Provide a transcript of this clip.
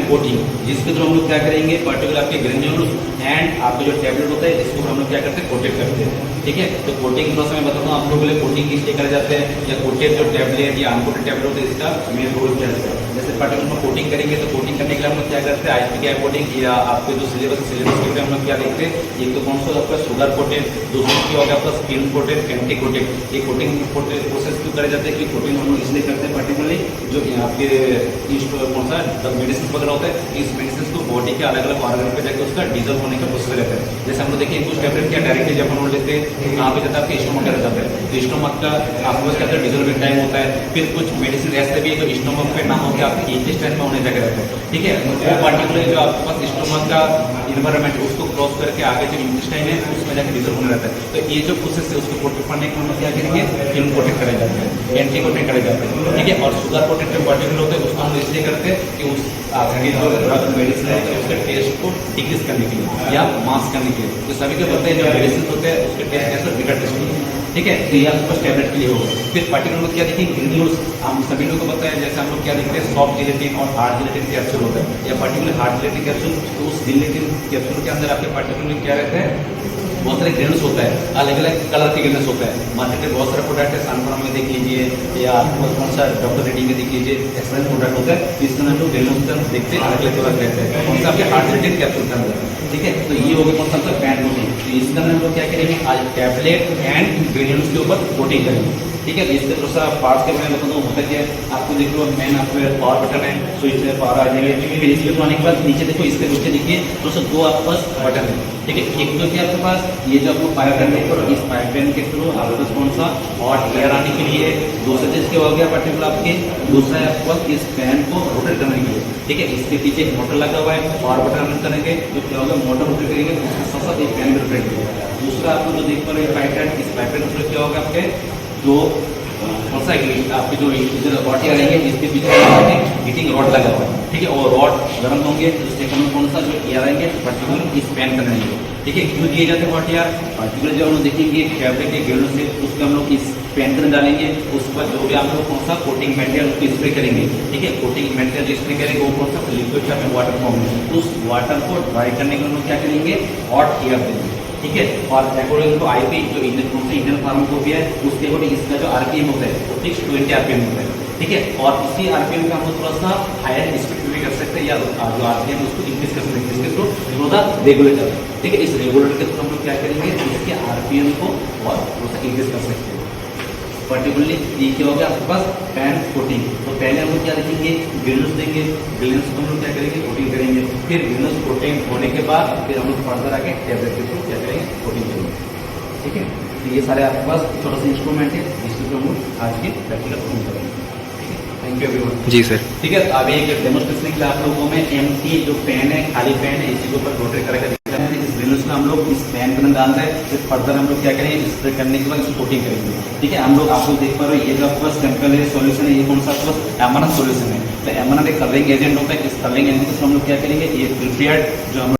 Coating, जिसके through हम लोग क्या करेंगे, पर्टिकुलर आपके ग्रेन्यूल्स एंड आपका जो टैबलेट होता है इसको हम लोग क्या करते हैं, कोटेड करते हैं। ठीक है, तो कोटिंग थोड़ा सा मैं बताता हूँ आप लोगों के लिए कोटिंग किस लिए करे जाते हैं, या कोटेड जो टैबलेट या अनकोटेड टैबलेट होता है इसका मेन रोल क्या है। जैसे पर्टिकुलर में कोटिंग करेंगे तो कोटिंग करने के लिए हम लोग क्या करते हैं, आईपीके कोटिंग या आपके जो सिलेबस के लिए हम लोग क्या देखते हैं, एक तो कौन सा आपका शुगर कोटेड, दूसरा क्या होगा आपका स्किन कोटेड, एंटी कोटेड। ये कोटिंग प्रोसेस क्यों करे जाते हैं कि कोटिंग हम लोग इसलिए करते हैं पर्टिकुलरली जो आपके कौन सा मेडिसिन वगैरह होता है, इस मेडिसिन को बॉडी के अलग अलग ऑर्गन पे जाकर उसका डिजल्व होने का प्रोसेस रहता है। जैसे हम लोग देखिए कुछ टैबलेट क्या डायरेक्टली जब हम लोग लेते हैं कहाँ पे जाता है, आपके स्टोमक पे जाता है, तो स्टोमक का आपके पास क्या होता है, डिजल्विंग टाइम होता है। फिर कुछ मेडिसिन ऐसे भी है जो स्टोमक पे ना होकर आपके इंटेस्टाइन में होने जगह रहता है। ठीक है, वो पर्टिकुलर जो आपके पास स्टोमक का इन्वायरमेंट उसको क्रॉस करके आगे जो इंटेस्टाइन है उसमें जाकर डिजल्व होने रहता है। तो ये जो प्रोसेस है उसको प्रोटेक्ट करने के लिए क्या करेंगे, फिल्म कोटेड करे जाते हैं, एंटी कोटेड करे जाते हैं। ठीक है, और शुगर कोटेड जो पर्टिकुलर होते हैं उसको हम इसलिए करते हैं कि उस आगे जो ड्रग मेडिसिन है उसके टेस्ट को डिक्रीज करने के लिए या मास्क करने के लिए। तो सभी को पता है जो मेडिसिन होते हैं उसके टेस्ट कैसे बिगड़ टेस्ट होते हैं। ठीक है, तो ये आपके पास टैबलेट के लिए होगा। फिर पर्टिकुलर क्या देखेंगे, ग्रेन्यूल्स हम सभी लोगों को पता है, जैसे हम लोग क्या देखते हैं सॉफ्ट जिलेटिन और हार्ड जिलेटिन कैप्सूल होता है, या पर्टिकुलर हार्ड जिलेटिन कैप्सूल, तो उस जिलेटिन कैप्सूल के अंदर आपके पर्टिकुलर क्या रहता है, बहुत सारे ग्रेन्यूल्स होता है, अलग अलग कलर के ग्रेन्यूल्स होता है। मार्केट में बहुत सारे प्रोडक्ट है, सनफॉर्म में देख लीजिए या कौन सा डॉक्टर रेड्डी में देख लीजिए, एक्सपेंस प्रोडक्ट होता है, इसके अंदर जो ग्रेन्यूल्स देखते हैं अलग अलग कलर रहते हैं, कौन सा आपके हार्ड जिलेटिन कैप्सूल के अंदर। ठीक है, तो ये हो गया कौन सा आपका पैन कोटिंग। तो इसके अंदर हम लोग क्या करेंगे, आज टैबलेट एंड ग्रेन्यूल्स के ऊपर कोटिंग करेंगे। ठीक है, इससे थोड़ा सा पार्ट के बारे में बताऊँ होता क्या है, आपको देख लो मेन आपको पावर बटन है, स्विच में पावर आ जाएंगे। फिर इसके आने के बाद नीचे देखो, इसके नीचे देखिए थोड़ा सा दो आपके पास बटन है। ठीक है, एक तो क्या आपके पास ये जो आपको पाइप लाइन करो, इस पाइप लाइन के थ्रू आपके पास कौन सा हॉट एयर आने के लिए, दूसरा चीज क्या हो गया पर्टिकुलर आपके, दूसरा है आपके पास इस फैन को रोटेट करने के लिए। ठीक है, इसके पीछे एक मोटर लगा हुआ है, पावर बटन ऑन करेंगे तो क्या होगा, मोटर रोटेट करेंगे उसके साथ साथ एक फैन भी रोटेट करेगा। दूसरा आपको जो देख पा रहे हैं पाइप लाइन, इस पाइप लाइन थ्रू क्या होगा आपके जो कौन सा आपके जो इधर रॉड आ रहेंगे इसके पीछे हीटिंग रॉड लगा हुआ है। ठीक है, और रॉड गर्म होंगे तो उससे कौन सा जो एयर आएंगे पर्टिकुलर इस फैन करने के। ठीक है, क्यों दिए जाते हैं हॉट एयर, पर्टिकुलर जो हम लोग देखेंगे फैब्रिक के ग्रेन्यूल से उसको हम लोग इस फैन करने डालेंगे, उसके बाद जो भी आप लोग कौन सा कोटिंग मटेरियल उसको स्प्रे करेंगे। ठीक है, कोटिंग मटेरियल स्प्रे करेंगे वो कौन सा लिक्विड का वाटर फॉर्म है, उस वाटर को ड्राई करने के लिए हम लोग क्या करेंगे, हॉट एयर देंगे। ठीक है, और अकॉर्डिंग टू आईपी जो इंडियन फार्माकोपिया है उसके अकॉर्डिंग इसका जो आरपीएम होता है वो 620 आरपीएम होता है। ठीक है, और इसी आरपीएम का हम लोग थोड़ा सा हायर स्पीड भी कर सकते हैं या जो आरपीएम उसको इंक्रीज कर सकते हैं, इसके थ्रू थ्रू द रेगुलेटर। ठीक है, इस रेगुलेटर के थ्रू हम लोग क्या करेंगे, इसके आरपीएम को और थोड़ा सा इंक्रीज कर सकते हैं। पर्टिकुलरली ये क्या होगा आपके पास पैन कोटिंग। तो पहले हम लोग क्या देखेंगे, ग्रेन्यूल्स देंगे, ग्रेन्यूल्स को हम लोग क्या करेंगे, कोटिंग करेंगे। फिर ग्रेन्यूल्स कोटिंग होने के बाद फिर हम लोग फर्दर आके टैबलेट के थ्रू क्या करेंगे, कोटिंग करेंगे। ठीक है, तो ये सारे आपके पास छोटा सा इंस्ट्रूमेंट है जिसके थ्रू हम लोग आज के प्रैक्टिकल कोटिंग करेंगे। Thank you everyone. जी सर। ठीक है, तो अभी एक डेमोस्ट्रेशन के लिए आप लोगों में एम्प्टी जो पेन है, खाली पेन है, इसी के ऊपर रोटेट करके इस ग्रेन्यूल्स में हम लोग इस पेन के अंदर डाल रहे हैं। फिर फर्दर हम लोग क्या करेंगे, स्प्रे करने के बाद इसको कोटिंग करेंगे। ठीक है, हम लोग आप लोग देख पा रहे हो ये जो आपके पास सैंपल है, सॉल्यूशन है, ये कौन सा आपके पास एमआरएन सॉल्यूशन है। तो एमआरएन एक कलरिंग एजेंट होता है, इस कलरिंग एजेंट को हम लोग क्या करेंगे, ये प्रिपेयर्ड जो हम